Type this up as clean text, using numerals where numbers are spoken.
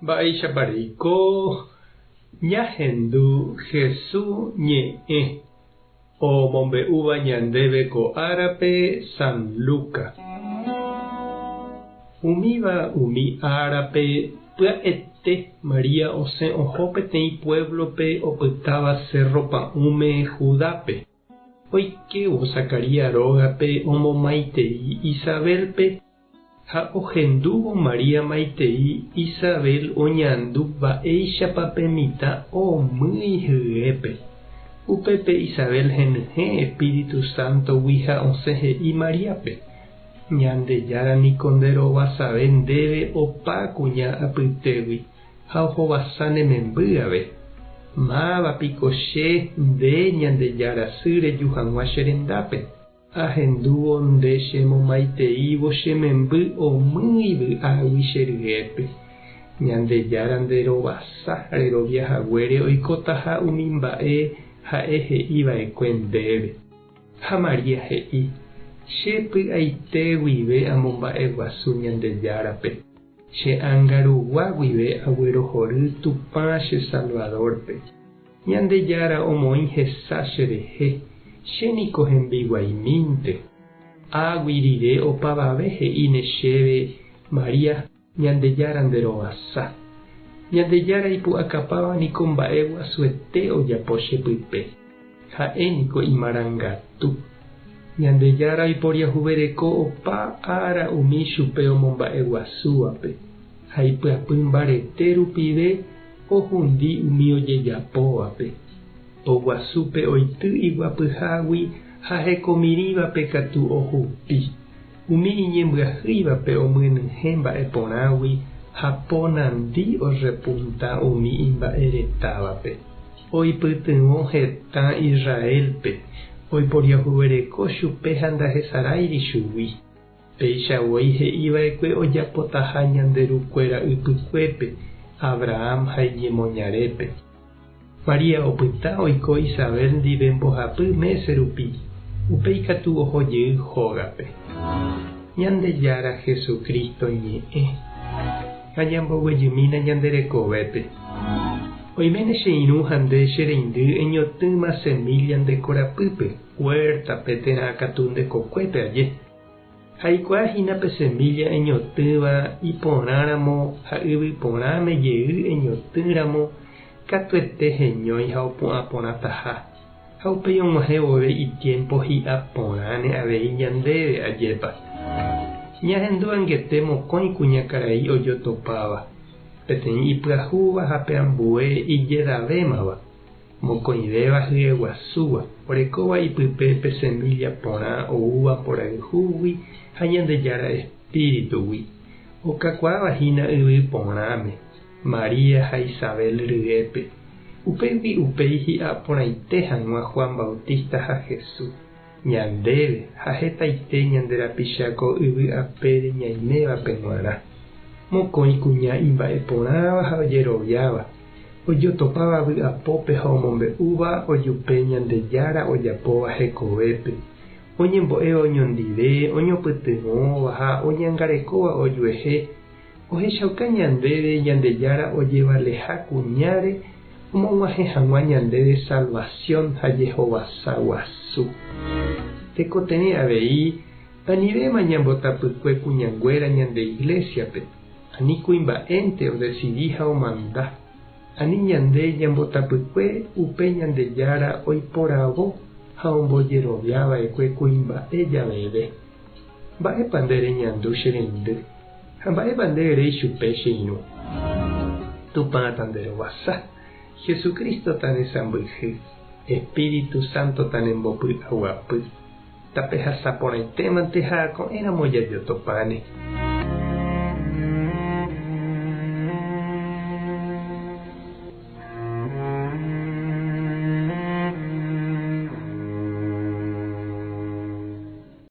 Mba'eichapareiko ñahendu Jesús ñe'ẽ omombe'úva ñandéve ko árape San Lucas. Umi árape pya'ete María osẽ oho peteĩ pueblope opytáva Cerro Pa'ũme Judápe. Oikevo Zacarías rógape omomaitei Isabelpe ha ohendúvo María maitei Isabel oñandu mba'éichapa pe mitã omýi hyépe. Upépe Isabel henyhẽ Espíritu Santogui ha osẽ he'i Mariápe. Ñandejára niko nderovasave ndéve opa kuña apytégui ha ohovasa ne membyave. Mávapiko che nde Ñandejára sy rejuhag̃ua cherendápe. Ahendúvo nde chemomaiteívo che memby omýi vy'águi che ryépe. Ñandejára nderovasa reroviahaguére oikótaha umi mba'e ha'e he'íva'ekue ndéve. Ha María he'i: che py'aite guive amomba'e guasu Ñandejárape. Che ãngarugua guive aguerohory Tupã che Salvadorpe. Ñandejára omoĩ hesa cherehe. Chéniko hembiguaimínte. Águi rire opavave he'íne chéve María Ñandejára nderovasa. Ñandejára ipu'akapáva niko mba'e guasuete ojapo chepype. Ha'éniko imarangatu. Ñandejára oiporiahuvereko opa ára umi chupe omomba'e guasúvape. Ha ipyapy mbarete rupive ohundi umi ojejapóvape. Oguasúpe oity iguapyhágui ha hekomirívape katu ohupi. Umi iñembyahýivape omyenyhẽ mba'eporãgui ha ponandi orepunta umi imba'eretávape. Oipytyvõ hetã Israelpe. Oiporiahuvereko chupe ha ndahesaráiri chugui. Peichavoi he'íva'ekue ojapotaha ñanderukuéra ypykuépe Abraham ha iñemoñarépe. María opyta oiko Isabel ndive mbohapy mese rupi. Upéi katu ohojey hógape. Ñandejára Jesucristo ñe'ẽ ha ñamboguejymína ñanderekovépe. Oiméne che irũ ha nde che reindy eñotỹma semilla nde korapýpe, huertape térã katu nde kokuépe aje. Ha ikuaahína pe semilla eñotỹva iporãramo ha yvy porãme jey eñotỹramo katuete heñói ha opu'ã porãtaha. Ha upéi og̃uahẽ vove itiempo hi'a porãne avei ñandéve ajépa. Ñahendu anguete mokõi kuñakarai ojotopáva. Peteĩ ipyahúva ha pe ambue ijedavémava. Mokõivéva hyeguasúva. Orekóva ipype pe semilla porã oúva porayhúgui ha Ñandejára Espíritugui. Okakuaavahína yvy porãme. María ha Isabel ryépe. Upégui upéi hi'a porãite hag̃ua Juan Bautista ha Jesús. Ñandéve ha hetaite ñanderapicháko yvy apére ñaimévape g̃uarã. Mokõi kuña imba'eporãva ha ojeroviáva. Ojotopáva vy'apópe ha omombe'úva ojupe Ñandejára ojapóva hekovépe. Oñembo'éva oñondive, oñopytyvõva ha oñangarekóva ojuehe. Ohechauka ñandéve Ñandejára ojevaleha kuñáre omog̃uahẽ hag̃ua ñandéve salvación ha jehovasa guasu. Tekotevẽ avei anivéma ñambotapykue kuñanguéra ñande iglesiape. Ani kuimba'énte odecidi ha omanda. Ani ñande ñambotapykue upe Ñandejára oiporavo ha ombojeroviava'ekue kuimba'e javeve. Mba'épa nde reñandu che reindy. Ha mba'épa nde rey chupe che irũ. Tupãta nderovasa. Jesucristo ta nesãmbyhy. Espíritu Santo ta nembopy'aguapy. Tape hasaporãitémante ha ko'ẽramo jajotopáne.